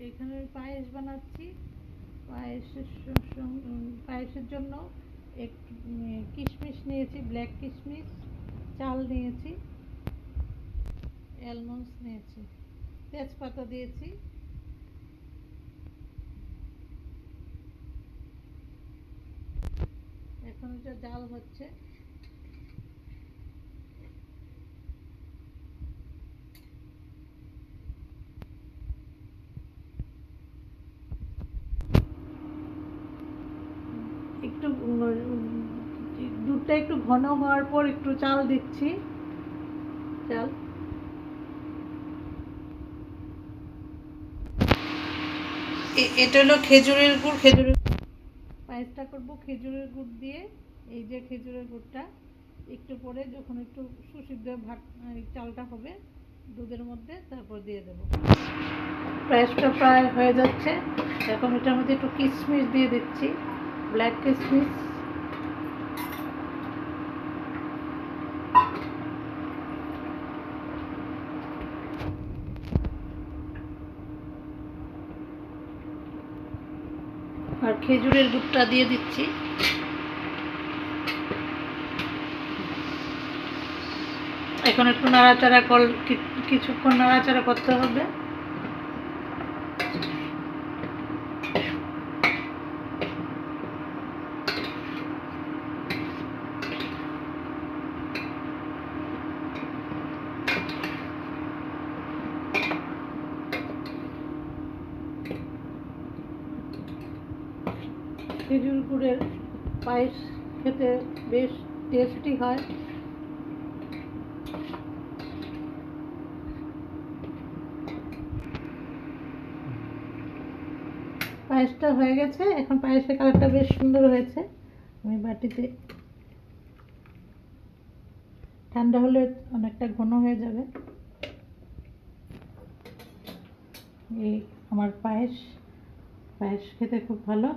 এখানে পায়েস বানাচ্ছি। পায়েসের জন্য একটু কিশমিশ নিয়েছি, ব্ল্যাক কিশমিশ, চাল নিয়েছি, অ্যালমন্ডস নিয়েছি, তেজপাতা দিয়েছি। এখন এটা জাল হচ্ছে। একটু দুধটা একটু ঘন হওয়ার পর একটু চাল দিচ্ছি। চাল এটা হলো খেজুরের গুড়। পায়েসটা করব খেজুরের গুড় দিয়ে। এই যে খেজুরের গুড়টা একটু পরে যখন একটু সুসিদ্ধ ভাত চালটা হবে দুধের মধ্যে, তারপর দিয়ে দেবো। পায়েসটা প্রায় হয়ে যাচ্ছে। এখন এটার মধ্যে একটু কিশমিশ দিয়ে দিচ্ছি, ব্ল্যাক কিশমিশ। আর খেজুরের গুড়টা দিয়ে দিচ্ছি। এখন একটু নাড়াচাড়া কিছুক্ষণ নাড়াচাড়া করতে হবে। খেজুর গুড়ের পায়েস খেতে বেশ টেস্টি হয়। পায়েসটা হয়ে গেছে। এখন পায়েসের কালারটা বেশ সুন্দর হয়েছে। আমি বাটিতে, ঠান্ডা হলে অনেকটা ঘন হয়ে যাবে। এই আমার পায়েস খেতে খুব ভালো।